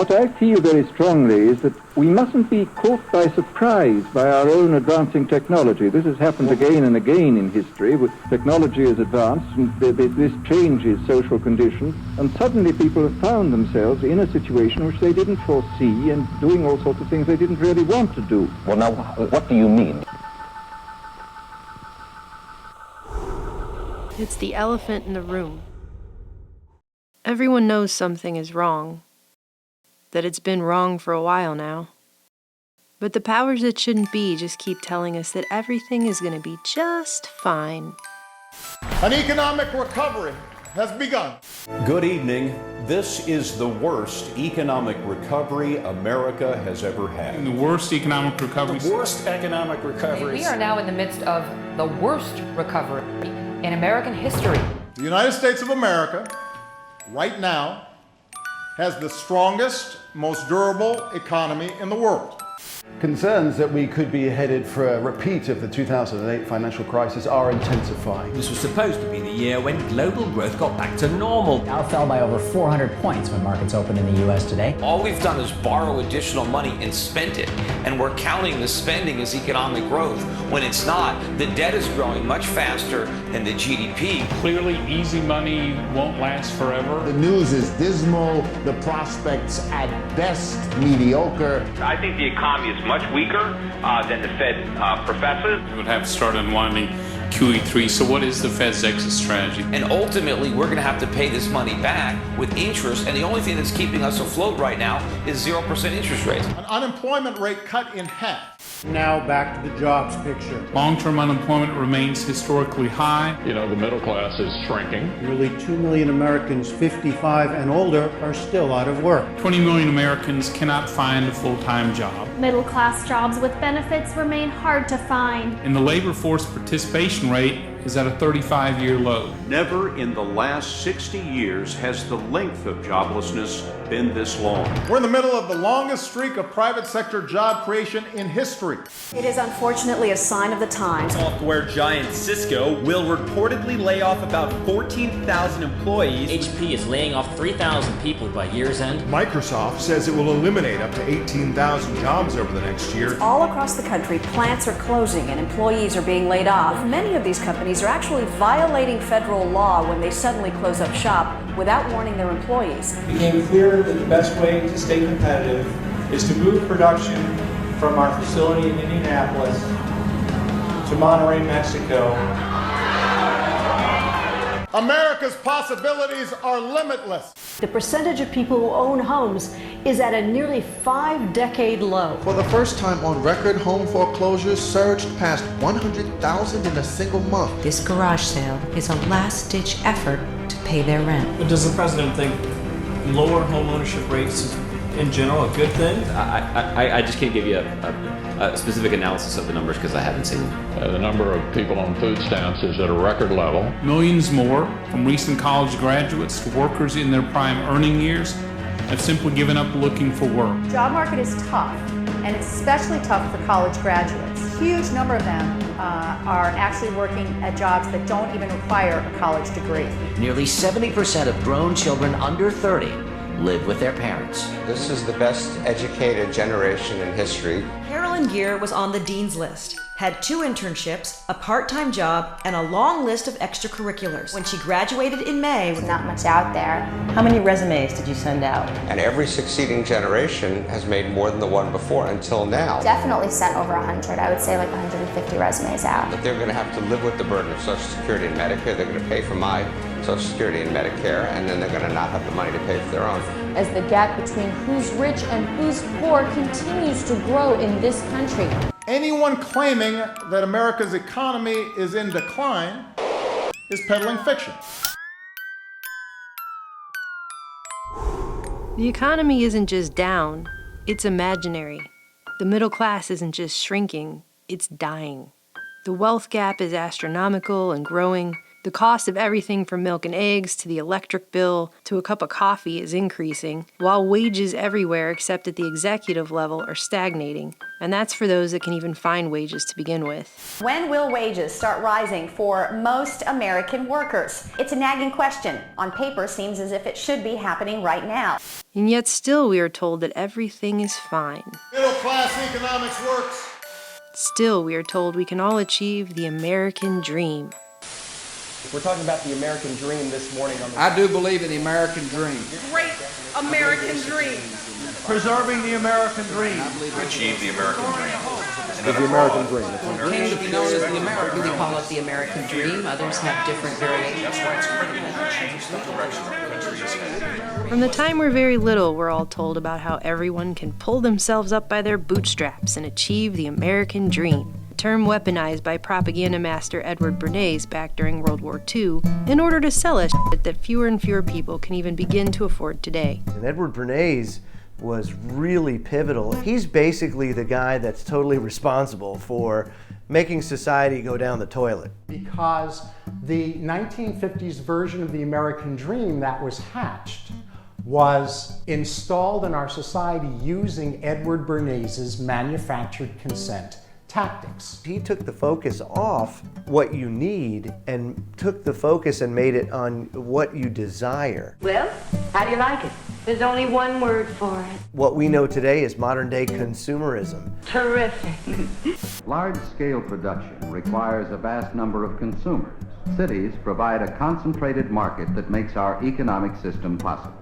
What I feel very strongly is that we mustn't be caught by surprise by our own advancing technology. This has happened again and again in history. Technology has advanced, and this changes social conditions, and suddenly people have found themselves in a situation which they didn't foresee and doing all sorts of things they didn't really want to do. Well, now, what do you mean? It's the elephant in the room. Everyone knows something is wrong, that it's been wrong for a while now. But the powers that shouldn't be just keep telling us that everything is going to be just fine. An economic recovery has begun. Good evening. This is the worst economic recovery America has ever had. The worst economic recovery. The worst economic recovery. We are now in the midst of the worst recovery in American history. The United States of America, right now, has the strongest, most durable economy in the world. Concerns that we could be headed for a repeat of the 2008 financial crisis are intensifying. This was supposed to be the year when global growth got back to normal. Dow fell by over 400 points when markets opened in the US today. All we've done is borrow additional money and spent it, and we're counting the spending as economic growth when it's not. The debt is growing much faster than the GDP. Clearly, easy money won't last forever. The news is dismal, the prospects at best mediocre. I think the economy is much weaker than the Fed professes. We would have to start unwinding QE3. So what is the Fed's exit strategy? And ultimately, we're going to have to pay this money back with interest, and the only thing that's keeping us afloat right now is 0% interest rates. An unemployment rate cut in half. Now back to the jobs picture. Long-term unemployment remains historically high. You know, the middle class is shrinking. Nearly 2 million Americans 55 and older are still out of work. 20 million Americans cannot find a full-time job. Middle-class jobs with benefits remain hard to find. And the labor force participation rate is at a 35-year low. Never in the last 60 years has the length of joblessness been this long. We're in the middle of the longest streak of private sector job creation in history. It is unfortunately a sign of the times. Software giant Cisco will reportedly lay off about 14,000 employees. HP is laying off 3,000 people by year's end. Microsoft says it will eliminate up to 18,000 jobs over the next year. All across the country, plants are closing and employees are being laid off. Many of these companies are actually violating federal law when they suddenly close up shop without warning their employees. It became clear that the best way to stay competitive is to move production from our facility in Indianapolis to Monterrey, Mexico. America's possibilities are limitless. The percentage of people who own homes is at a nearly 5-decade low. For the first time on record, home foreclosures surged past 100,000 in a single month. This garage sale is a last-ditch effort to pay their rent. But does the president think lower home ownership rates is in general a good thing? I just can't give you a specific analysis of the numbers because I haven't seen them. The number of people on food stamps is at a record level. Millions more, from recent college graduates to workers in their prime earning years, have simply given up looking for work. The job market is tough, and it's especially tough for college graduates. A huge number of them are actually working at jobs that don't even require a college degree. Nearly 70% of grown children under 30 live with their parents. This is the best educated generation in history. Carolyn Gear was on the dean's list, had 2 internships, a part-time job, and a long list of extracurriculars. When she graduated in May, with not much out there. How many resumes did you send out? And every succeeding generation has made more than the one before until now. Definitely sent over 100. I would say like 150 resumes out. But they're going to have to live with the burden of Social Security and Medicare. They're going to pay for my Social Security and Medicare, and then they're going to not have the money to pay for their own. As the gap between who's rich and who's poor continues to grow in this country. Anyone claiming that America's economy is in decline is peddling fiction. The economy isn't just down, it's imaginary. The middle class isn't just shrinking, it's dying. The wealth gap is astronomical and growing, The cost of everything from milk and eggs to the electric bill to a cup of coffee is increasing, while wages everywhere except at the executive level are stagnating. And that's for those that can even find wages to begin with. When will wages start rising for most American workers? It's a nagging question. On paper, seems as if it should be happening right now. And yet still we are told that everything is fine. Middle class economics works. Still we are told we can all achieve the American dream. We're talking about the American dream this morning. I do believe in the American dream. Great American dream. Preserving the American dream. Achieve the American dream. The American dream. It came to be known as the American dream. We call it the American dream. Others have different variations. That's why it's critical to change the direction our country is headed. From the time we're very little, we're all told about how everyone can pull themselves up by their bootstraps and achieve the American dream. A term weaponized by propaganda master Edward Bernays back during World War II in order to sell us shit that fewer and fewer people can even begin to afford today. And Edward Bernays was really pivotal. He's basically the guy that's totally responsible for making society go down the toilet. Because the 1950s version of the American dream that was hatched was installed in our society using Edward Bernays' manufactured consent tactics. He took the focus off what you need and took the focus and made it on what you desire. Well, how do you like it? There's only one word for it. What we know today is modern-day consumerism. Terrific. Large-scale production requires a vast number of consumers. Cities provide a concentrated market that makes our economic system possible.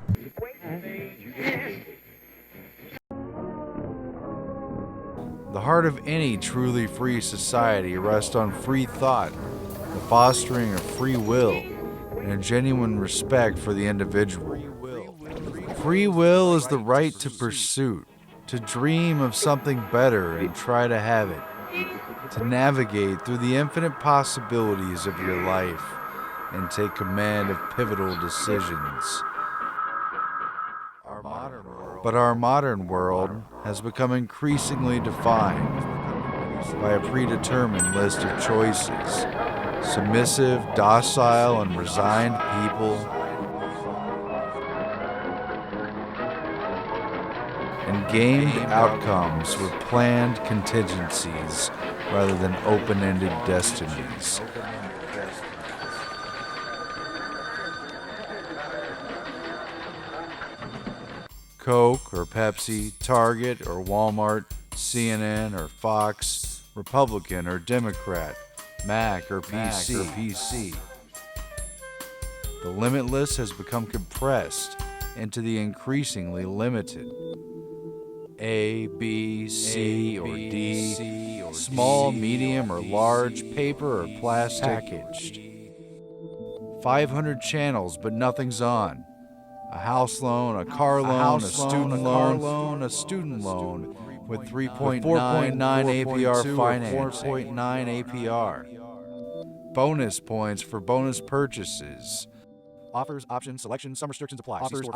The heart of any truly free society rests on free thought, the fostering of free will, and a genuine respect for the individual. Free will is the right to pursuit, to dream of something better and try to have it, to navigate through the infinite possibilities of your life and take command of pivotal decisions. But our modern world has become increasingly defined by a predetermined list of choices. Submissive, docile, and resigned people, and gamed outcomes with planned contingencies rather than open-ended destinies. Coke or Pepsi, Target or Walmart, CNN or Fox, Republican or Democrat, Mac or PC. The limitless has become compressed into the increasingly limited. A, B, C, or D, small, medium, or large, paper or plastic, packaged. 500 channels, but nothing's on. A house loan, a car loan, a student loan with 3.9 APR finance, 4.9 APR. Bonus points for bonus purchases. Offers, options, selections, some restrictions apply. Offers,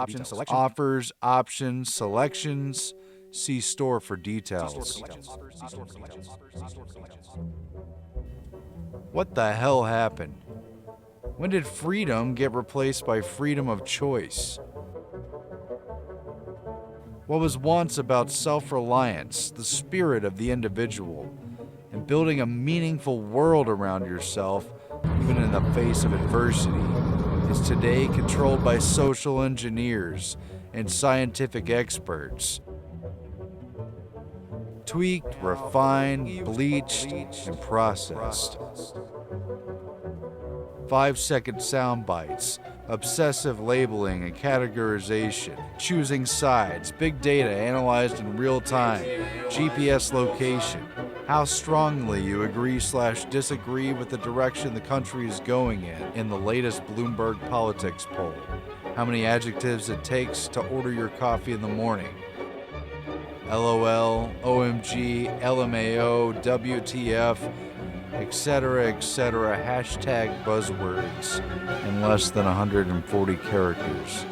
options, selections. See store for details. What the hell happened? When did freedom get replaced by freedom of choice? What was once about self-reliance, the spirit of the individual, and building a meaningful world around yourself, even in the face of adversity, is today controlled by social engineers and scientific experts. Tweaked, refined, bleached, and processed. 5-second sound bites, obsessive labeling and categorization, choosing sides, big data analyzed in real time, GPS location, how strongly you agree/disagree with the direction the country is going in the latest Bloomberg politics poll, how many adjectives it takes to order your coffee in the morning, LOL, OMG, LMAO, WTF, etc., hashtag buzzwords in less than 140 characters.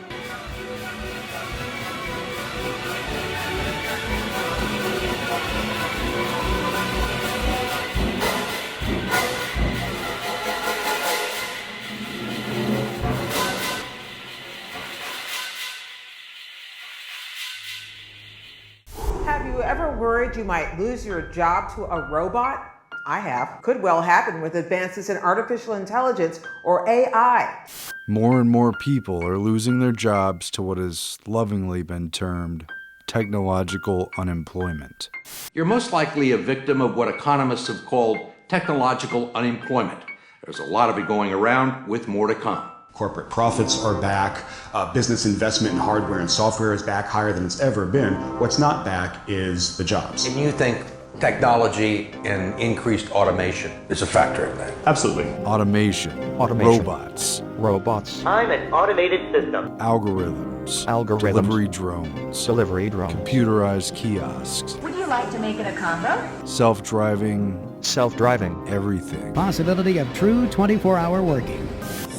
ever worried you might lose your job to a robot? I have. Could well happen with advances in artificial intelligence or AI. More and more people are losing their jobs to what has lovingly been termed technological unemployment. You're most likely a victim of what economists have called technological unemployment. There's a lot of it going around, with more to come. Corporate profits are back. Business investment in hardware and software is back higher than it's ever been. What's not back is the jobs. And you think technology and increased automation is a factor in that? Absolutely. Automation. Robots. I'm an automated system. Algorithms. Delivery drones. Computerized kiosks. Would you like to make it a combo? Self-driving. Everything. Possibility of true 24-hour working.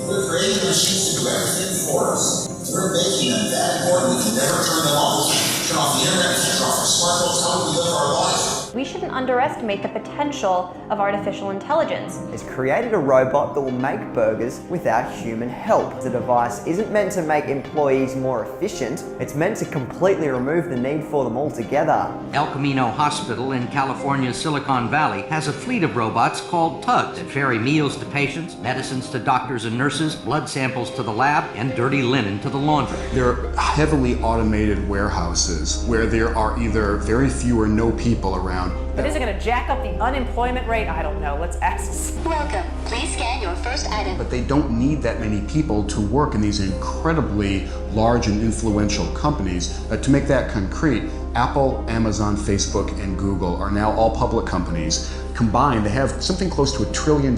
We're creating machines to do everything for us. We're making them that important we can never turn them off. We can't turn off the internet, we can't turn off our smartphones. How do we live our lives? We shouldn't underestimate the potential of artificial intelligence. It's created a robot that will make burgers without human help. The device isn't meant to make employees more efficient, it's meant to completely remove the need for them altogether. El Camino Hospital in California's Silicon Valley has a fleet of robots called tugs that ferry meals to patients, medicines to doctors and nurses, blood samples to the lab, and dirty linen to the laundry. They're heavily automated warehouses where there are either very few or no people around. But is it going to jack up the unemployment rate? I don't know. Let's ask. Welcome. Please scan your first item. But they don't need that many people to work in these incredibly large and influential companies. To make that concrete, Apple, Amazon, Facebook, and Google are now all public companies. Combined, they have something close to $1 trillion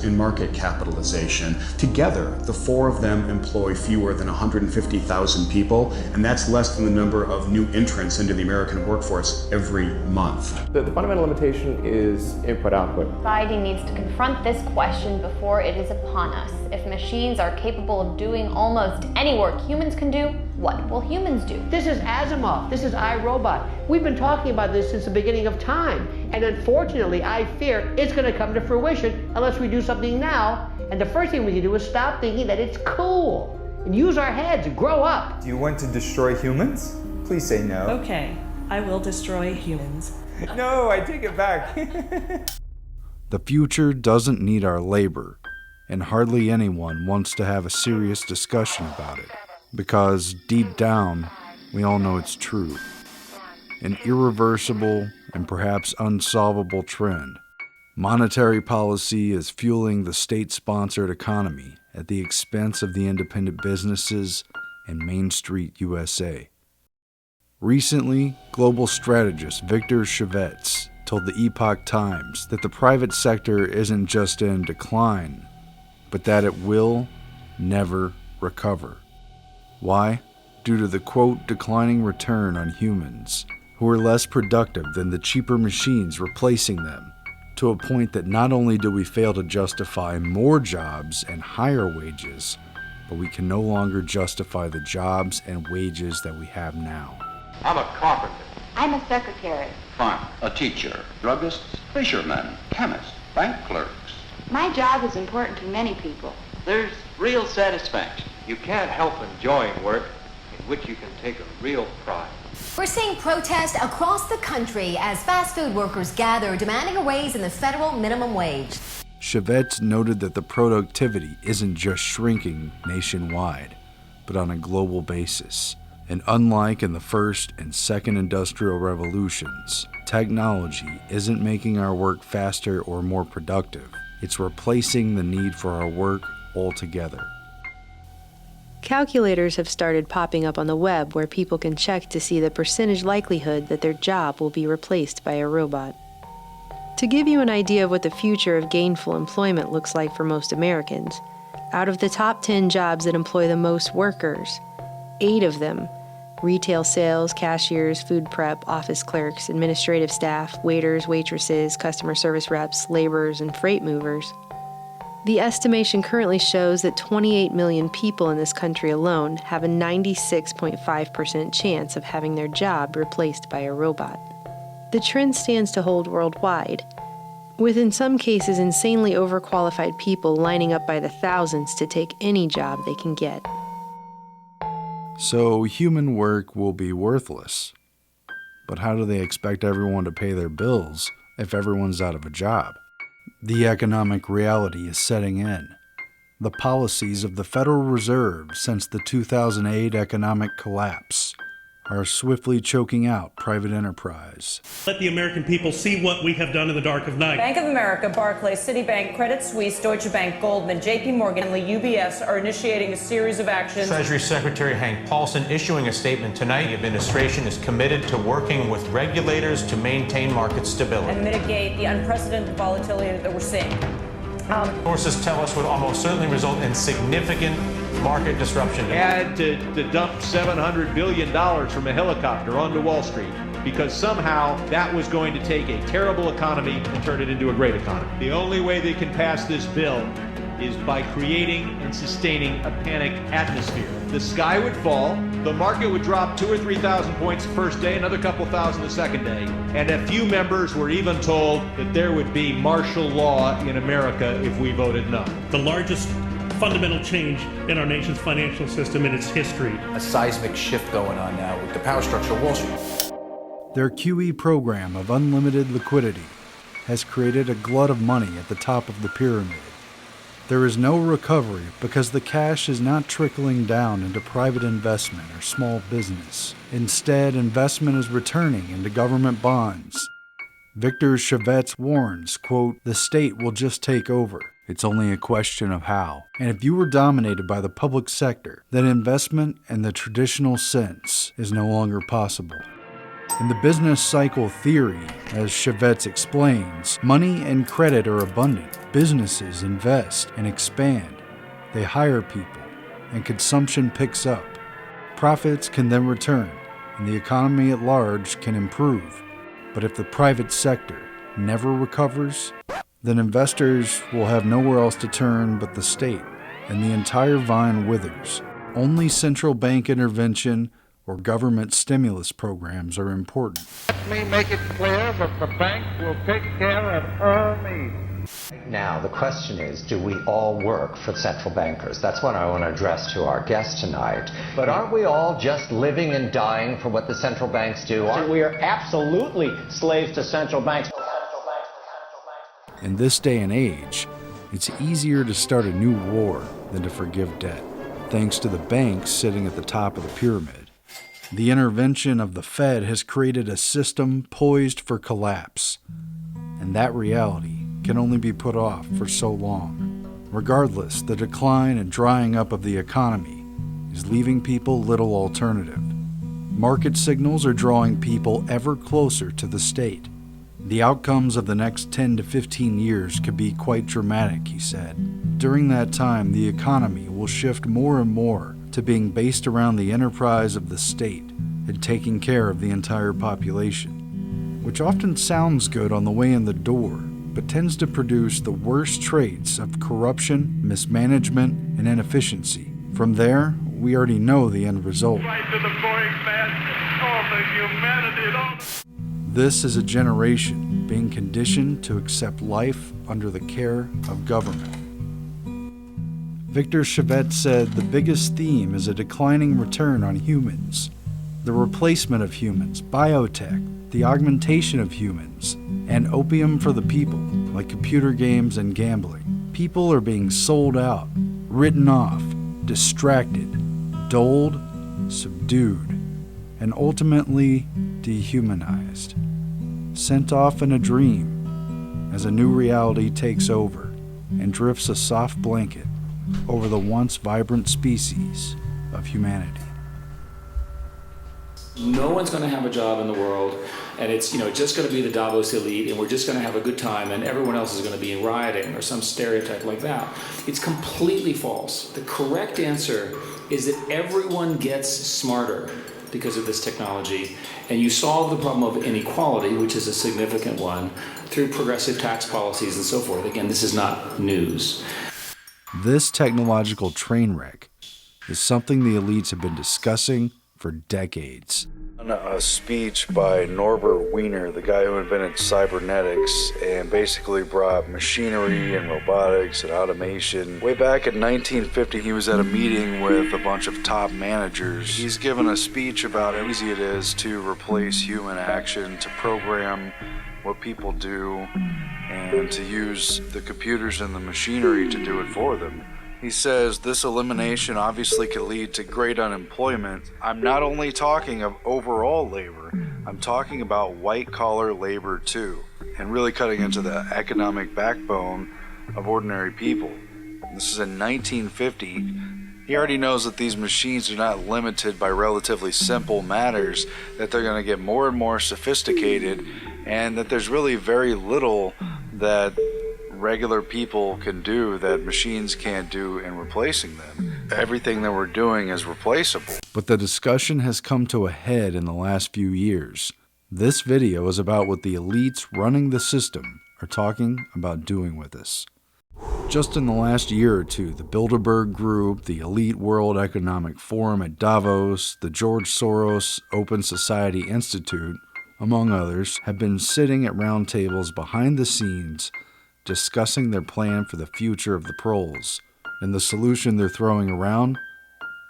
in market capitalization. Together, the four of them employ fewer than 150,000 people, and that's less than the number of new entrants into the American workforce every month. The fundamental limitation is input-output. Society needs to confront this question before it is upon us. If machines are capable of doing almost any work humans can do, what will humans do? This is Asimov. This is iRobot. We've been talking about this since the beginning of time. And unfortunately, I fear it's going to come to fruition unless we do something now. And the first thing we can do is stop thinking that it's cool and use our heads and grow up. Do you want to destroy humans? Please say no. Okay, I will destroy humans. No, I take it back. The future doesn't need our labor, and hardly anyone wants to have a serious discussion about it, because deep down, we all know it's true. An irreversible and perhaps unsolvable trend. Monetary policy is fueling the state-sponsored economy at the expense of the independent businesses and Main Street USA. Recently, global strategist Victor Chevets told the Epoch Times that the private sector isn't just in decline, but that it will never recover. Why? Due to the, quote, declining return on humans, who are less productive than the cheaper machines replacing them, to a point that not only do we fail to justify more jobs and higher wages, but we can no longer justify the jobs and wages that we have now. I'm a carpenter. I'm a secretary. Farmer. A teacher. Druggists. Fishermen. Chemists. Bank clerks. My job is important to many people. There's real satisfaction. You can't help enjoying work in which you can take a real pride. We're seeing protests across the country as fast food workers gather demanding a raise in the federal minimum wage. Chevets noted that the productivity isn't just shrinking nationwide, but on a global basis. And unlike in the first and second industrial revolutions, technology isn't making our work faster or more productive. It's replacing the need for our work altogether. Calculators have started popping up on the web where people can check to see the percentage likelihood that their job will be replaced by a robot. To give you an idea of what the future of gainful employment looks like for most Americans, out of the top 10 jobs that employ the most workers, 8 of them, retail sales, cashiers, food prep, office clerks, administrative staff, waiters, waitresses, customer service reps, laborers, and freight movers. The estimation currently shows that 28 million people in this country alone have a 96.5% chance of having their job replaced by a robot. The trend stands to hold worldwide, with in some cases insanely overqualified people lining up by the thousands to take any job they can get. So human work will be worthless. But how do they expect everyone to pay their bills if everyone's out of a job? The economic reality is setting in. The policies of the Federal Reserve since the 2008 economic collapse are swiftly choking out private enterprise. Let the American people see what we have done in the dark of night. Bank of America, Barclays, Citibank, Credit Suisse, Deutsche Bank, Goldman, JP Morgan, and the UBS are initiating a series of actions. Treasury Secretary Hank Paulson issuing a statement tonight. The administration is committed to working with regulators to maintain market stability and mitigate the unprecedented volatility that we're seeing. Sources tell us would almost certainly result in significant market disruption. Had to dump $700 billion from a helicopter onto Wall Street because somehow that was going to take a terrible economy and turn it into a great economy. The only way they can pass this bill is by creating and sustaining a panic atmosphere. The sky would fall, the market would drop 2,000 or 3,000 points the first day, another couple thousand the second day, and a few members were even told that there would be martial law in America if we voted no. The largest fundamental change in our nation's financial system in its history. A seismic shift going on now with the power structure of Wall Street. Their QE program of unlimited liquidity has created a glut of money at the top of the pyramid. There is no recovery because the cash is not trickling down into private investment or small business. Instead, investment is returning into government bonds. Victor Chavets warns, quote, "The state will just take over. It's only a question of how. And if you were dominated by the public sector, then investment in the traditional sense is no longer possible." In the business cycle theory, as Chavets explains, money and credit are abundant. Businesses invest and expand. They hire people, and consumption picks up. Profits can then return, and the economy at large can improve. But if the private sector never recovers, then investors will have nowhere else to turn but the state, and the entire vine withers. Only central bank intervention or government stimulus programs are important. Let me make it clear that the bank will take care of her needs. Now, the question is, do we all work for central bankers? That's what I want to address to our guest tonight. But aren't we all just living and dying for what the central banks do? We are absolutely slaves to central banks. In this day and age, it's easier to start a new war than to forgive debt, thanks to the banks sitting at the top of the pyramid. The intervention of the Fed has created a system poised for collapse, and that reality can only be put off for so long. Regardless, the decline and drying up of the economy is leaving people little alternative. Market signals are drawing people ever closer to the state. The outcomes of the next 10 to 15 years could be quite dramatic, he said. During that time, the economy will shift more and more to being based around the enterprise of the state and taking care of the entire population, which often sounds good on the way in the door, but tends to produce the worst traits of corruption, mismanagement, and inefficiency. From there, we already know the end result. Right to the boring man, all the humanity, all the... This is a generation being conditioned to accept life under the care of government. Victor Chavets said the biggest theme is a declining return on humans, the replacement of humans, biotech, the augmentation of humans, and opium for the people, like computer games and gambling. People are being sold out, written off, distracted, dulled, subdued, and ultimately dehumanized, sent off in a dream as a new reality takes over and drifts a soft blanket over the once vibrant species of humanity. No one's going to have a job in the world, and it's just going to be the Davos elite, and we're just going to have a good time, and everyone else is going to be rioting or some stereotype like that. It's completely false. The correct answer is that everyone gets smarter because of this technology, and you solve the problem of inequality, which is a significant one, through progressive tax policies and so forth. Again, this is not news. This technological train wreck is something the elites have been discussing for decades. A speech by Norbert Wiener, the guy who invented cybernetics and basically brought machinery and robotics and automation. Way back in 1950, he was at a meeting with a bunch of top managers. He's given a speech about how easy it is to replace human action, to program what people do, and to use the computers and the machinery to do it for them. He says this elimination obviously could lead to great unemployment. I'm not only talking of overall labor, I'm talking about white-collar labor too, and really cutting into the economic backbone of ordinary people. This is in 1950. He already knows that these machines are not limited by relatively simple matters, that they're going to get more and more sophisticated, and that there's really very little that regular people can do that machines can't do in replacing them. Everything that we're doing is replaceable. But the discussion has come to a head in the last few years. This video is about what the elites running the system are talking about doing with us. Just in the last year or two, the Bilderberg Group, the Elite World Economic Forum at Davos, the George Soros Open Society Institute, among others, have been sitting at round tables behind the scenes discussing their plan for the future of the proles. And the solution they're throwing around?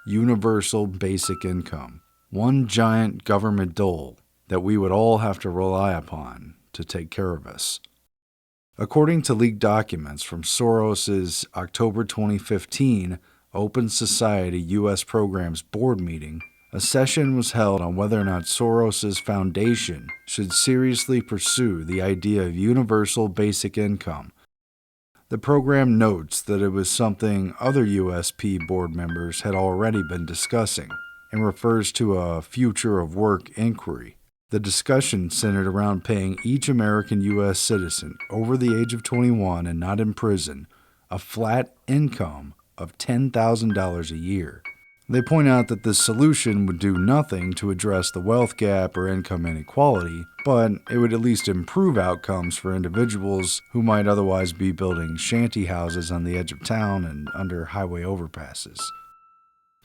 Universal basic income. One giant government dole that we would all have to rely upon to take care of us. According to leaked documents from Soros's October 2015 Open Society U.S. Programs Board meeting, a session was held on whether or not Soros's foundation should seriously pursue the idea of universal basic income. The program notes that it was something other USP board members had already been discussing and refers to a future of work inquiry. The discussion centered around paying each American U.S. citizen over the age of 21 and not in prison a flat income of $10,000 a year. They point out that this solution would do nothing to address the wealth gap or income inequality, but it would at least improve outcomes for individuals who might otherwise be building shanty houses on the edge of town and under highway overpasses.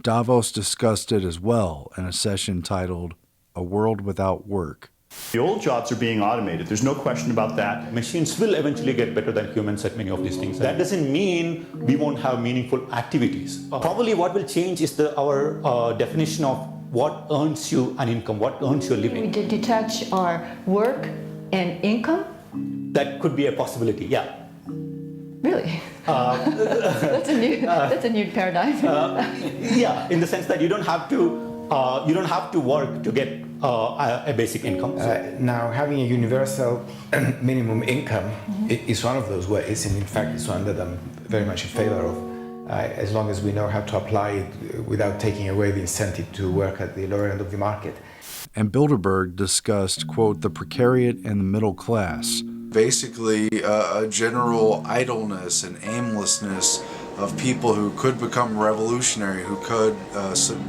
Davos discussed it as well in a session titled A World Without Work. The old jobs are being automated. There's no question about that. Machines will eventually get better than humans at many of these things. That doesn't mean we won't have meaningful activities. Probably what will change is our definition of what earns you an income, what earns you a living. We did detach our work and income? That could be a possibility, yeah. Really? That's a new paradigm. Yeah, in the sense that you don't have to work to get a basic income. Now, having a universal minimum income is one of those ways, and in fact, it's one that I'm very much in favor of, as long as we know how to apply it without taking away the incentive to work at the lower end of the market. And Bilderberg discussed, quote, the precariat and the middle class. Basically, a general idleness and aimlessness of people who could become revolutionary, who could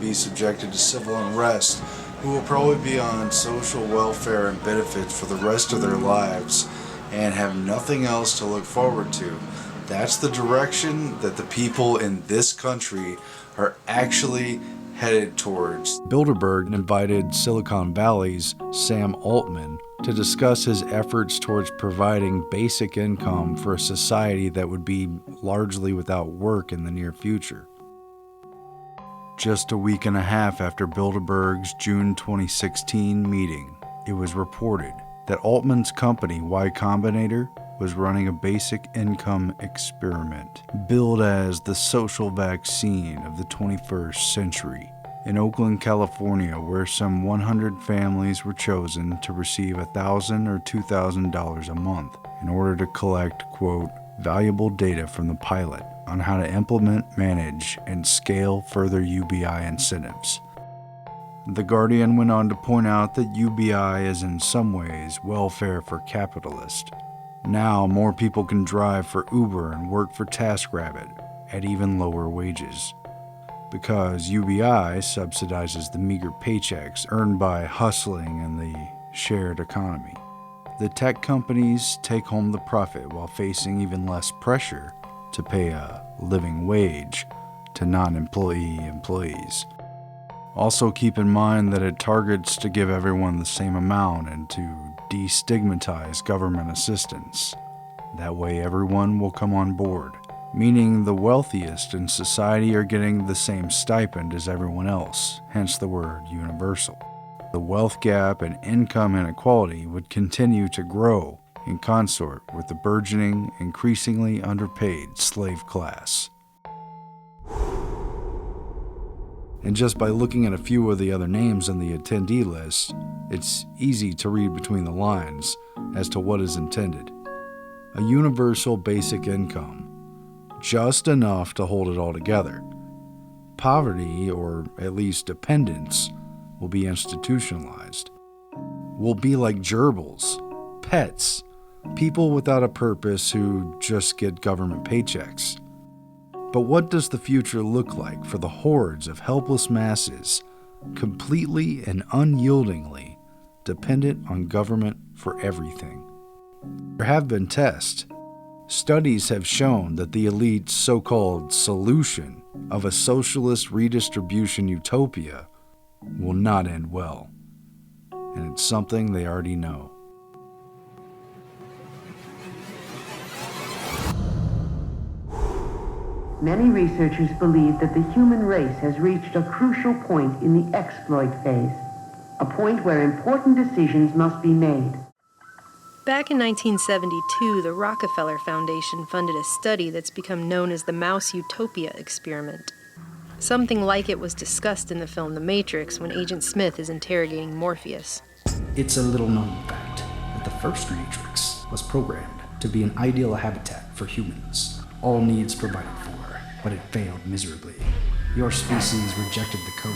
be subjected to civil unrest, who will probably be on social welfare and benefits for the rest of their lives and have nothing else to look forward to. That's the direction that the people in this country are actually headed towards. Bilderberg invited Silicon Valley's Sam Altman to discuss his efforts towards providing basic income for a society that would be largely without work in the near future. Just a week and a half after Bilderberg's June 2016 meeting, it was reported that Altman's company, Y Combinator, was running a basic income experiment, billed as the social vaccine of the 21st century. In Oakland, California, where some 100 families were chosen to receive $1,000 or $2,000 a month in order to collect, quote, valuable data from the pilot on how to implement, manage, and scale further UBI incentives. The Guardian went on to point out that UBI is in some ways welfare for capitalists. Now more people can drive for Uber and work for TaskRabbit at even lower wages, because UBI subsidizes the meager paychecks earned by hustling in the shared economy. The tech companies take home the profit while facing even less pressure to pay a living wage to non-employee employees. Also keep in mind that it targets to give everyone the same amount and to destigmatize government assistance. That way everyone will come on board, meaning the wealthiest in society are getting the same stipend as everyone else, hence the word universal. The wealth gap and income inequality would continue to grow in consort with the burgeoning, increasingly underpaid slave class. And just by looking at a few of the other names on the attendee list, it's easy to read between the lines as to what is intended. A universal basic income, just enough to hold it all together. Poverty, or at least dependence, will be institutionalized. We'll be like gerbils, pets, people without a purpose who just get government paychecks. But what does the future look like for the hordes of helpless masses, completely and unyieldingly dependent on government for everything? There have been tests. Studies have shown that the elite's so-called solution of a socialist redistribution utopia will not end well. And it's something they already know. Many researchers believe that the human race has reached a crucial point in the exploit phase, a point where important decisions must be made. Back in 1972, the Rockefeller Foundation funded a study that's become known as the Mouse Utopia experiment. Something like it was discussed in the film The Matrix when Agent Smith is interrogating Morpheus. It's a little-known fact that the first Matrix was programmed to be an ideal habitat for humans, all needs provided for, but it failed miserably. Your species rejected the code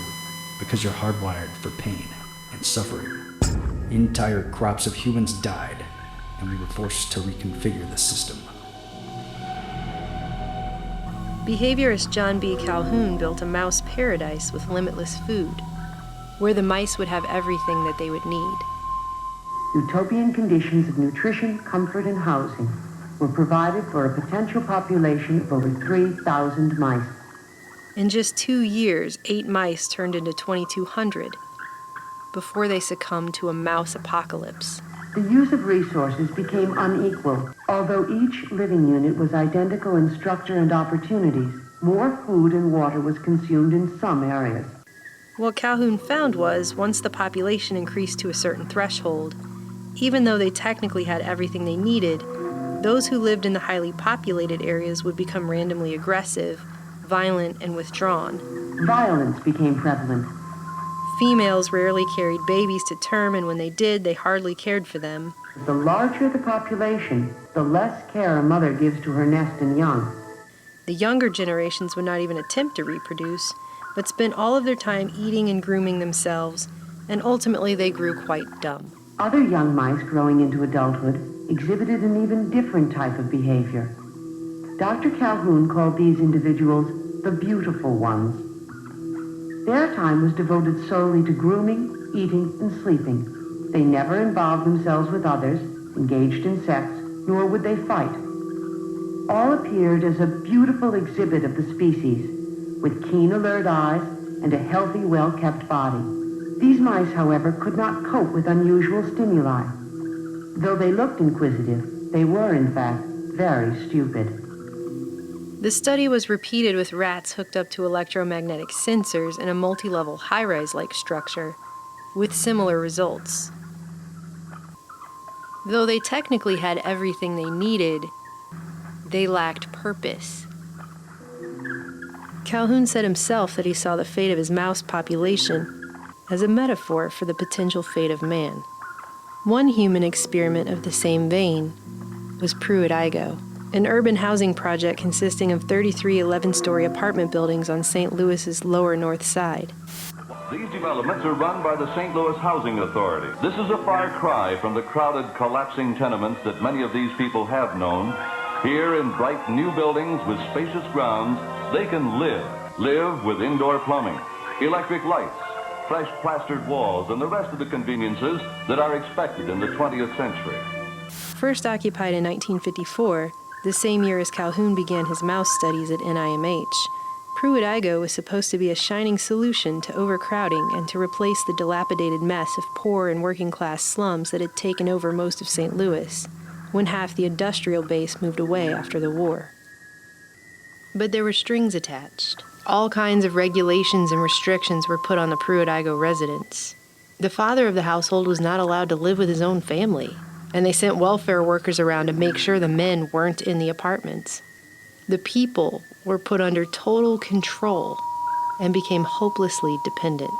because you're hardwired for pain and suffering. Entire crops of humans died, and we were forced to reconfigure the system. Behaviorist John B. Calhoun built a mouse paradise with limitless food, where the mice would have everything that they would need. Utopian conditions of nutrition, comfort, and housing were provided for a potential population of over 3,000 mice. In just 2 years, 8 mice turned into 2,200 before they succumbed to a mouse apocalypse. The use of resources became unequal. Although each living unit was identical in structure and opportunities, more food and water was consumed in some areas. What Calhoun found was, once the population increased to a certain threshold, even though they technically had everything they needed, those who lived in the highly populated areas would become randomly aggressive, violent, and withdrawn. Violence became prevalent. Females rarely carried babies to term, and when they did, they hardly cared for them. The larger the population, the less care a mother gives to her nest and young. The younger generations would not even attempt to reproduce, but spent all of their time eating and grooming themselves, and ultimately they grew quite dumb. Other young mice growing into adulthood exhibited an even different type of behavior. Dr. Calhoun called these individuals the beautiful ones. Their time was devoted solely to grooming, eating, and sleeping. They never involved themselves with others, engaged in sex, nor would they fight. All appeared as a beautiful exhibit of the species, with keen, alert eyes and a healthy, well-kept body. These mice, however, could not cope with unusual stimuli. Though they looked inquisitive, they were, in fact, very stupid. The study was repeated with rats hooked up to electromagnetic sensors in a multi-level high-rise-like structure, with similar results. Though they technically had everything they needed, they lacked purpose. Calhoun said himself that he saw the fate of his mouse population as a metaphor for the potential fate of man. One human experiment of the same vein was Pruitt-Igoe, an urban housing project consisting of 33 11-story apartment buildings on St. Louis's lower north side. These developments are run by the St. Louis Housing Authority. This is a far cry from the crowded, collapsing tenements that many of these people have known. Here in bright new buildings with spacious grounds, they can live with indoor plumbing, electric lights, fresh plastered walls, and the rest of the conveniences that are expected in the 20th century. First occupied in 1954, the same year as Calhoun began his mouse studies at NIMH, Pruitt-Igoe was supposed to be a shining solution to overcrowding and to replace the dilapidated mess of poor and working-class slums that had taken over most of St. Louis, when half the industrial base moved away after the war. But there were strings attached. All kinds of regulations and restrictions were put on the Pruitt-Igoe residents. The father of the household was not allowed to live with his own family, and they sent welfare workers around to make sure the men weren't in the apartments. The people were put under total control and became hopelessly dependent.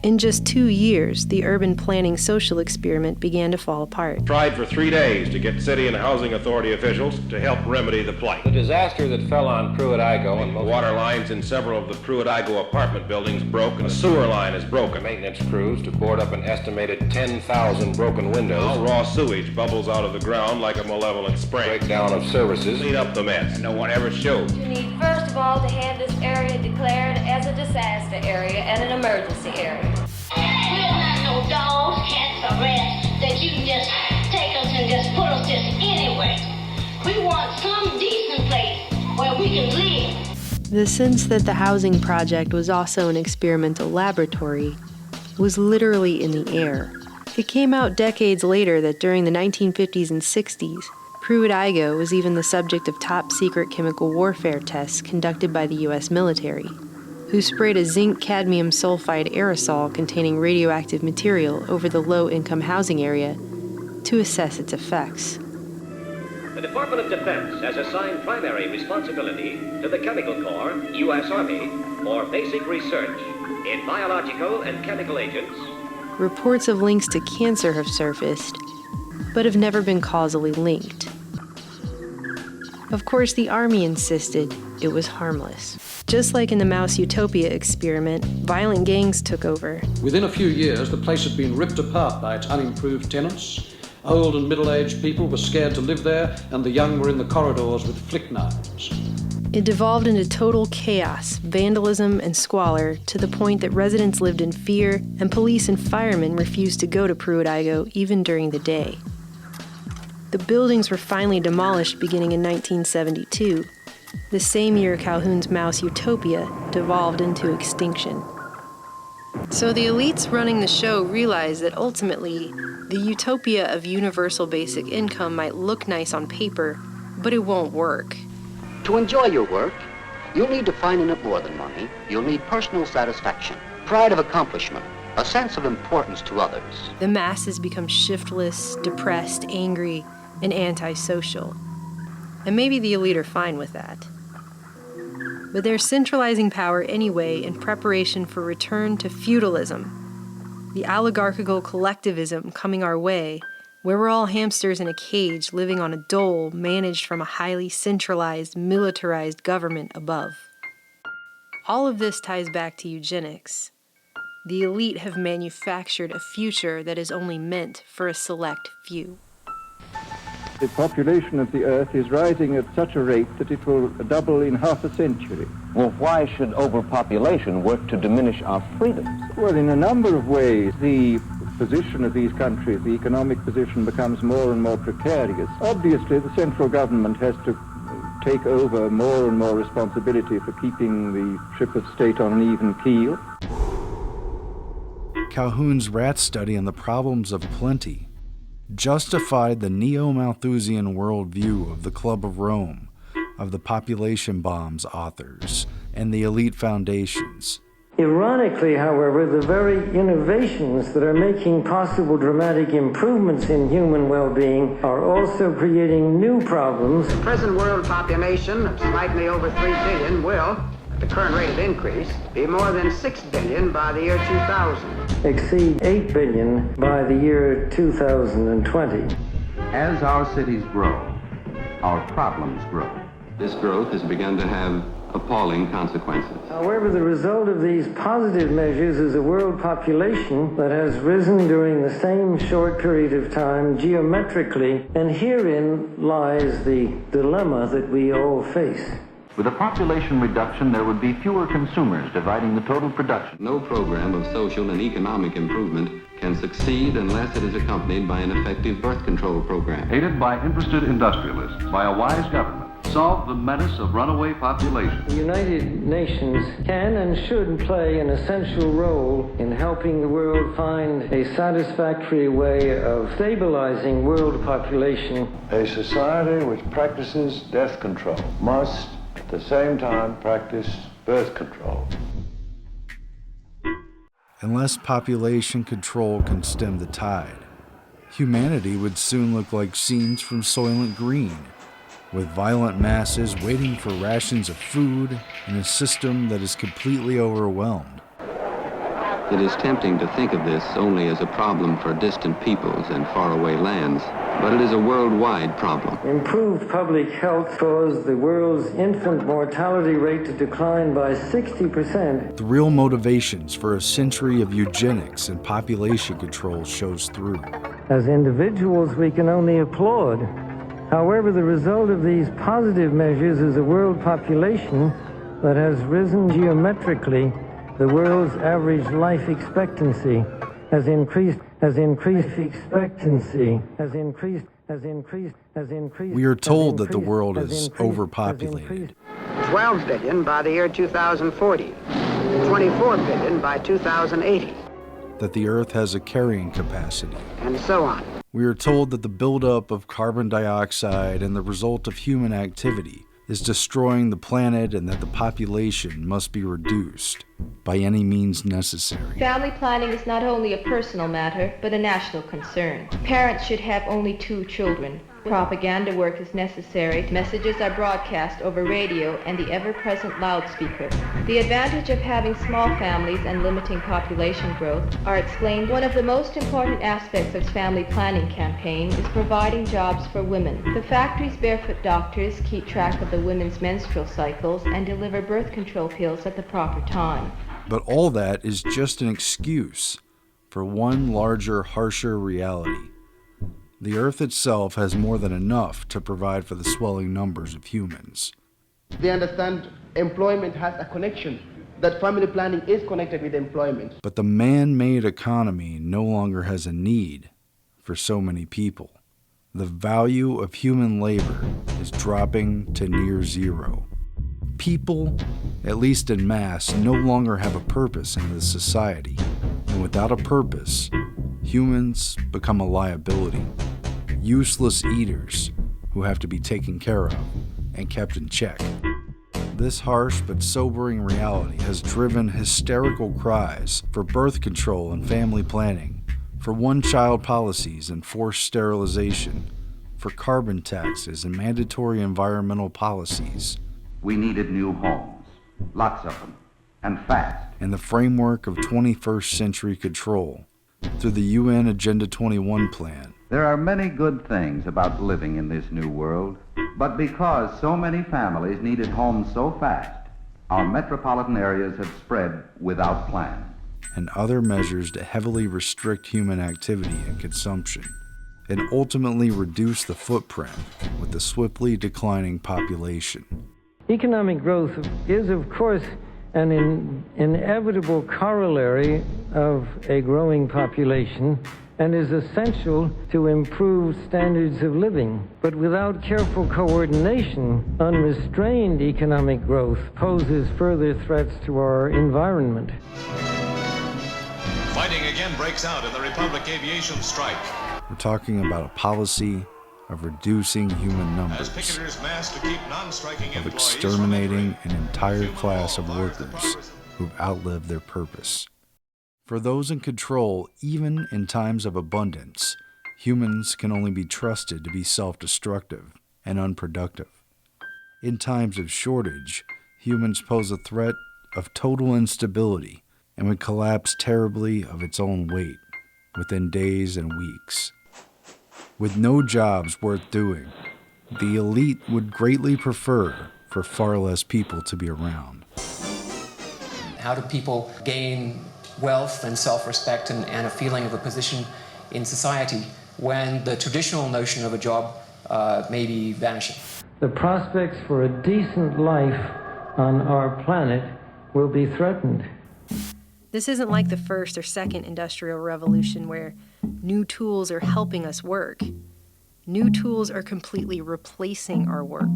In just 2 years, the urban planning social experiment began to fall apart. Tried for 3 days to get city and housing authority officials to help remedy the plight. The disaster that fell on Pruitt-Igoe and The water lines in several of the Pruitt-Igoe apartment buildings broke, and the sewer line is broken. maintenance crews to board up an estimated 10,000 broken windows. Now raw sewage bubbles out of the ground like a malevolent spring. Breakdown of services. Clean up the mess. No one ever showed. You need, first of all, to have this area declared as a disaster area and an emergency area. We're not no dogs, cats, or rats that you can just take us and just put us just anywhere. We want some decent place where we can live. The sense that the housing project was also an experimental laboratory was literally in the air. It came out decades later that during the 1950s and 60s, Pruitt-Igoe was even the subject of top-secret chemical warfare tests conducted by the U.S. military, who sprayed a zinc-cadmium sulfide aerosol containing radioactive material over the low-income housing area to assess its effects. The Department of Defense has assigned primary responsibility to the Chemical Corps, U.S. Army, for basic research in biological and chemical agents. Reports of links to cancer have surfaced, but have never been causally linked. Of course, the Army insisted it was harmless. Just like in the Mouse Utopia experiment, violent gangs took over. Within a few years, the place had been ripped apart by its unimproved tenants. Old and middle-aged people were scared to live there, and the young were in the corridors with flick knives. It devolved into total chaos, vandalism, and squalor, to the point that residents lived in fear, and police and firemen refused to go to Pruitt-Igoe even during the day. The buildings were finally demolished beginning in 1972, the same year Calhoun's Mouse Utopia devolved into extinction. So the elites running the show realized that ultimately, the utopia of universal basic income might look nice on paper, but it won't work. To enjoy your work, you'll need to find in it more than money. You'll need personal satisfaction, pride of accomplishment, a sense of importance to others. The masses become shiftless, depressed, angry, and antisocial. And maybe the elite are fine with that. But they're centralizing power anyway in preparation for return to feudalism, the oligarchical collectivism coming our way, where we're all hamsters in a cage living on a dole managed from a highly centralized, militarized government above. All of this ties back to eugenics. The elite have manufactured a future that is only meant for a select few. The population of the Earth is rising at such a rate that it will double in half a century. Well, why should overpopulation work to diminish our freedoms? Well, in a number of ways, the position of these countries, the economic position, becomes more and more precarious. Obviously, the central government has to take over more and more responsibility for keeping the ship of state on an even keel. Calhoun's rat study on the problems of plenty justified the neo-Malthusian worldview of the Club of Rome, of the population bombs authors, and the elite foundations. Ironically, however, the very innovations that are making possible dramatic improvements in human well-being are also creating new problems. The present world population of slightly over 3 billion will, at the current rate of increase, be more than 6 billion by the year 2000. Exceed 8 billion by the year 2020. As our cities grow, our problems grow. This growth has begun to have appalling consequences. However, the result of these positive measures is a world population that has risen during the same short period of time geometrically, and herein lies the dilemma that we all face. With a population reduction, there would be fewer consumers dividing the total production. No program of social and economic improvement can succeed unless it is accompanied by an effective birth control program. Aided by interested industrialists, by a wise government, solve the menace of runaway population. The United Nations can and should play an essential role in helping the world find a satisfactory way of stabilizing world population. A society which practices death control must, at the same time, practice birth control. Unless population control can stem the tide, humanity would soon look like scenes from Soylent Green, with violent masses waiting for rations of food in a system that is completely overwhelmed. It is tempting to think of this only as a problem for distant peoples and faraway lands, but it is a worldwide problem. Improved public health caused the world's infant mortality rate to decline by 60%. The real motivations for a century of eugenics and population control shows through. As individuals, we can only applaud. However, the result of these positive measures is a world population that has risen geometrically. The world's average life expectancy has increased. We are told that the world is overpopulated. 12 billion by the year 2040, 24 billion by 2080, That the Earth has a carrying capacity. and so on. We are told that the buildup of carbon dioxide and the result of human activity is destroying the planet and that the population must be reduced by any means necessary. Family planning is not only a personal matter, but a national concern. Parents should have only 2 children. Propaganda work is necessary. Messages are broadcast over radio and the ever-present loudspeaker. The advantage of having small families and limiting population growth are explained. One of the most important aspects of family planning campaign is providing jobs for women. The factory's barefoot doctors keep track of the women's menstrual cycles and deliver birth control pills at the proper time. But all that is just an excuse for one larger, harsher reality. The Earth itself has more than enough to provide for the swelling numbers of humans. They understand employment has a connection, that family planning is connected with employment. But the man-made economy no longer has a need for so many people. The value of human labor is dropping to near zero. People, at least in mass, no longer have a purpose in this society. And without a purpose, humans become a liability. Useless eaters who have to be taken care of and kept in check. This harsh but sobering reality has driven hysterical cries for birth control and family planning, for one-child policies and forced sterilization, for carbon taxes and mandatory environmental policies. We needed new homes, lots of them, and fast. In the framework of 21st century control, through the UN Agenda 21 plan. There are many good things about living in this new world, but because so many families needed homes so fast, our metropolitan areas have spread without plan. And other measures to heavily restrict human activity and consumption, and ultimately reduce the footprint with the swiftly declining population. Economic growth is, of course, an inevitable corollary of a growing population and is essential to improved standards of living. But without careful coordination, unrestrained economic growth poses further threats to our environment. Fighting again breaks out in the Republic aviation strike. We're talking about a policy of reducing human numbers, of exterminating an entire class of workers who've outlived their purpose. For those in control, even in times of abundance, humans can only be trusted to be self-destructive and unproductive. In times of shortage, humans pose a threat of total instability and would collapse terribly of its own weight within days and weeks. With no jobs worth doing, the elite would greatly prefer for far less people to be around. How do people gain wealth and self-respect and a feeling of a position in society when the traditional notion of a job may be vanishing? The prospects for a decent life on our planet will be threatened. This isn't like the first or second industrial revolution where new tools are helping us work. New tools are completely replacing our work.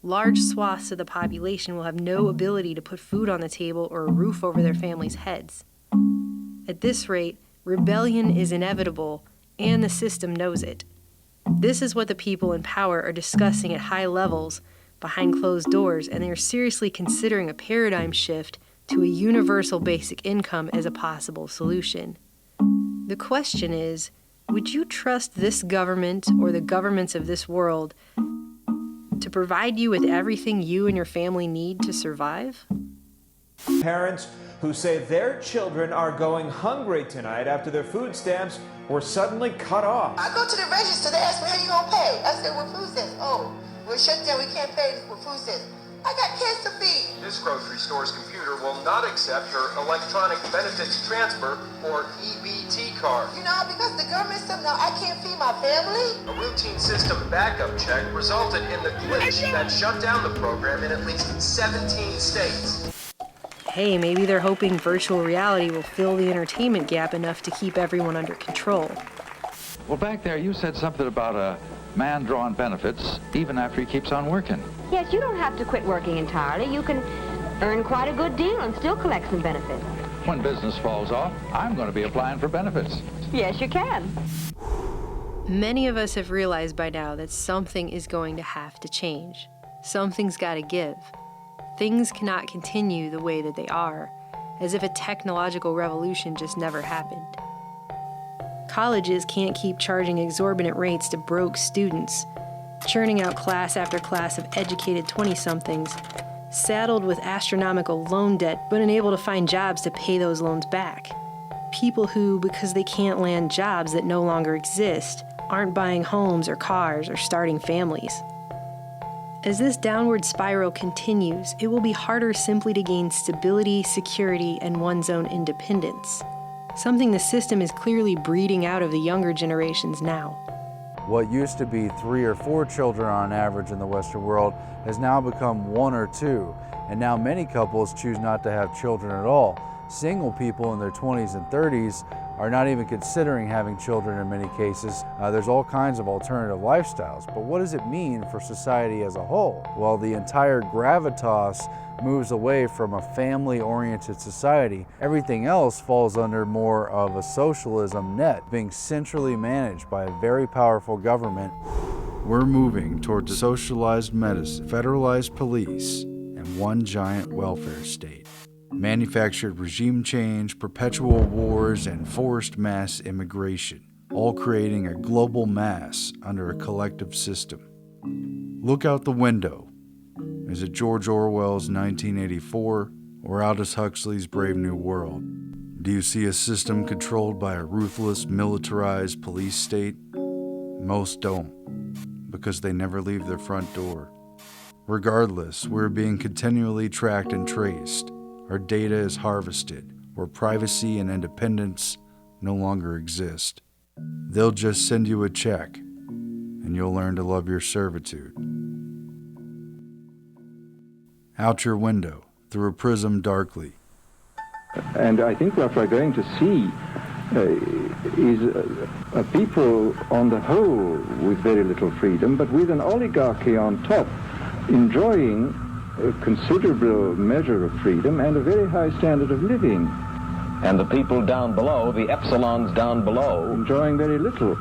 large swaths of the population will have no ability to put food on the table or a roof over their families' heads. At this rate, rebellion is inevitable, and the system knows it. This is what the people in power are discussing at high levels behind closed doors, and they are seriously considering a paradigm shift to a universal basic income as a possible solution. The question is, would you trust this government or the governments of this world to provide you with everything you and your family need to survive? Parents who say their children are going hungry tonight after their food stamps were suddenly cut off. I go to the register, they ask me, how you gonna pay? I said, with food stamps. Oh, we're shut down, we can't pay with food stamps. I got kids to feed. This grocery store's computer will not accept her electronic benefits transfer or EBT card. You know, because the government said, no, I can't feed my family. A routine system backup check resulted in the glitch that shut down the program in at least 17 states. Hey, maybe they're hoping virtual reality will fill the entertainment gap enough to keep everyone under control. Well, back there you said something about a man drawing benefits even after he keeps on working. Yes, you don't have to quit working entirely. You can earn quite a good deal and still collect some benefits. When business falls off, I'm going to be applying for benefits. Yes, you can. Many of us have realized by now that something is going to have to change. Something's got to give. Things cannot continue the way that they are, as if a technological revolution just never happened. Colleges can't keep charging exorbitant rates to broke students, churning out class after class of educated 20-somethings, saddled with astronomical loan debt but unable to find jobs to pay those loans back. People who, because they can't land jobs that no longer exist, aren't buying homes or cars or starting families. As this downward spiral continues, it will be harder simply to gain stability, security, and one's own independence. Something the system is clearly breeding out of the younger generations now. What used to be 3 or 4 children on average in the Western world has now become 1 or 2, and now many couples choose not to have children at all. Single people in their 20s and 30s are not even considering having children in many cases. There's all kinds of alternative lifestyles, but what does it mean for society as a whole? Well, the entire gravitas moves away from a family-oriented society. Everything else falls under more of a socialism net, being centrally managed by a very powerful government. We're moving towards socialized medicine, federalized police, and one giant welfare state. Manufactured regime change, perpetual wars, and forced mass immigration, all creating a global mass under a collective system. Look out the window. Is it George Orwell's 1984 or Aldous Huxley's Brave New World? Do you see a system controlled by a ruthless, militarized police state? Most don't, because they never leave their front door. Regardless, we're being continually tracked and traced. Our data is harvested, where privacy and independence no longer exist. They'll just send you a check, and you'll learn to love your servitude. Out your window, through a prism darkly. And I think what we're going to see is a people on the whole with very little freedom, but with an oligarchy on top, enjoying a considerable measure of freedom and a very high standard of living. And the people down below, the epsilons down below, enjoying very little.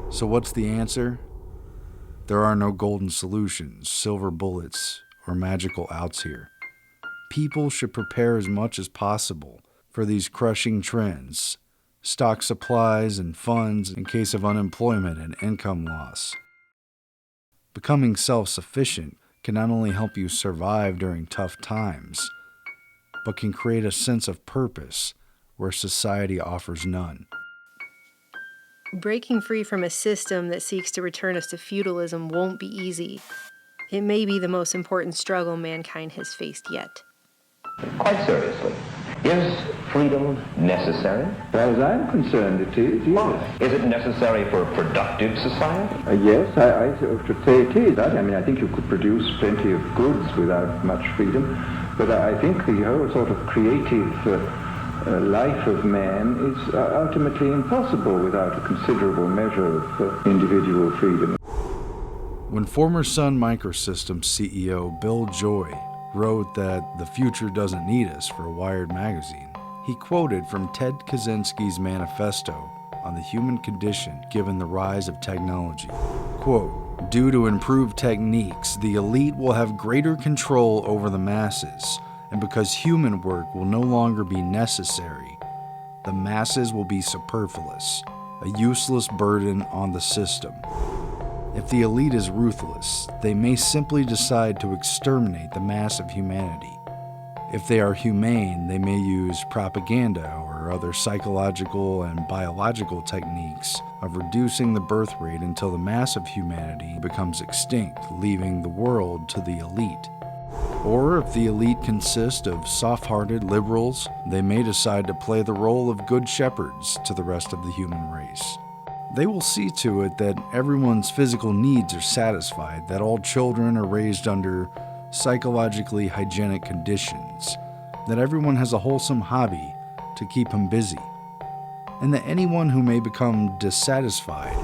So what's the answer? There are no golden solutions, silver bullets, or magical outs here. People should prepare as much as possible for these crushing trends, stock supplies and funds in case of unemployment and income loss. Becoming self-sufficient can not only help you survive during tough times, but can create a sense of purpose where society offers none. Breaking free from a system that seeks to return us to feudalism won't be easy. It may be the most important struggle mankind has faced yet. Quite seriously, is freedom necessary? As far as I'm concerned, it is, yes. Is it necessary for a productive society? Yes, I should say it is. I mean, I think you could produce plenty of goods without much freedom, but I think the whole sort of creative life of man is ultimately impossible without a considerable measure of individual freedom. When former Sun Microsystems CEO Bill Joy wrote that the future doesn't need us for Wired magazine, he quoted from Ted Kaczynski's manifesto on the human condition given the rise of technology. Quote, "Due to improved techniques, the elite will have greater control over the masses, and because human work will no longer be necessary, the masses will be superfluous, a useless burden on the system. If the elite is ruthless, they may simply decide to exterminate the mass of humanity. If they are humane, they may use propaganda or other psychological and biological techniques of reducing the birth rate until the mass of humanity becomes extinct, leaving the world to the elite. Or if the elite consist of soft-hearted liberals, they may decide to play the role of good shepherds to the rest of the human race. They will see to it that everyone's physical needs are satisfied, that all children are raised under psychologically hygienic conditions, that everyone has a wholesome hobby to keep him busy, and that anyone who may become dissatisfied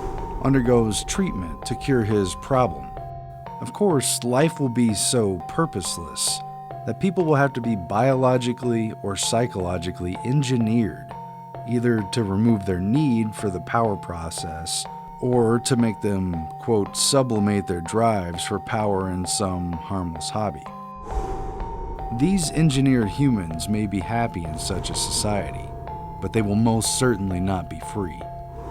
undergoes treatment to cure his problem. Of course, life will be so purposeless that people will have to be biologically or psychologically engineered, either to remove their need for the power process or to make them, quote, sublimate their drives for power in some harmless hobby. These engineered humans may be happy in such a society, but they will most certainly not be free.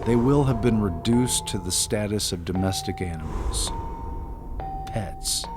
They will have been reduced to the status of domestic animals, pets.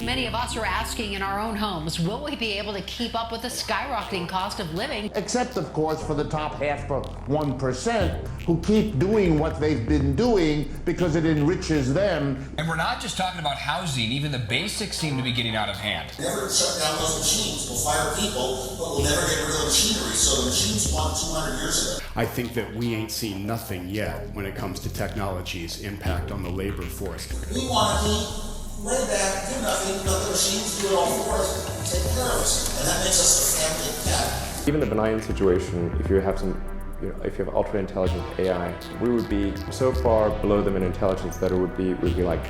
Many of us are asking in our own homes, will we be able to keep up with the skyrocketing cost of living? Except, of course, for the top 1% who keep doing what they've been doing because it enriches them. And we're not just talking about housing, even the basics seem to be getting out of hand. Never shut down those machines. We'll fire people, but we'll never get rid of the machinery. So the machines won 200 years ago. I think that we ain't seen nothing yet when it comes to technology's impact on the labor force. We want to be way back, do nothing, let the machines do it all for us, take care of us, and that makes us a family of cat. Even the benign situation, if you have if you have ultra intelligent AI, we would be so far below them in intelligence that it would be like,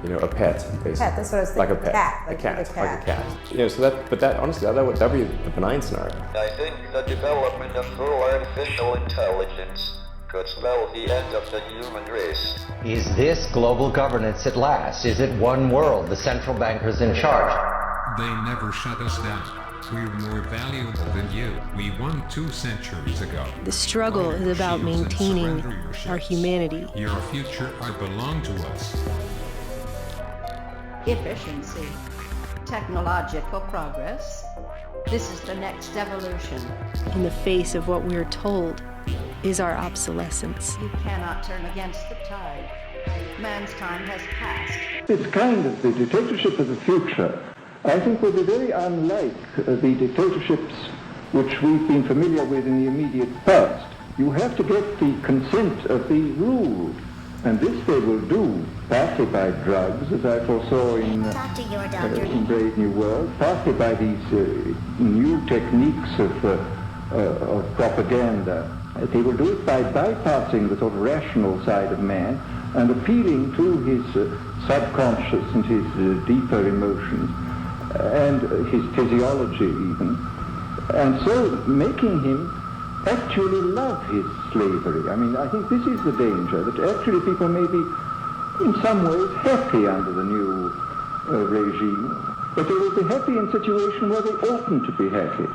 a pet, basically. Pet, that's what I was thinking. Like a pet. Cat, a cat. So honestly, that would be the benign scenario. I think the development of full artificial intelligence could spell the end of the human race. Is this global governance at last? Is it one world, the central bankers in charge? They never shut us down. We're more valuable than you. We won 2 centuries ago. The struggle is about maintaining our humanity. Your future belongs to us. Efficiency, technological progress. This is the next evolution. In the face of what we're told is our obsolescence. You cannot turn against the tide. Man's time has passed. It's kind of the dictatorship of the future, I think, will be very unlike the dictatorships which we've been familiar with in the immediate past. You have to get the consent of the ruled, and this they will do, partly by drugs, as I foresaw in Brave New World, partly by these new techniques of propaganda. They will do it by bypassing the sort of rational side of man and appealing to his subconscious and his deeper emotions and his physiology even, and so making him actually love his slavery. I mean, I think this is the danger, that actually people may be in some ways happy under the new regime, but they will be happy in situations where they oughtn't to be happy.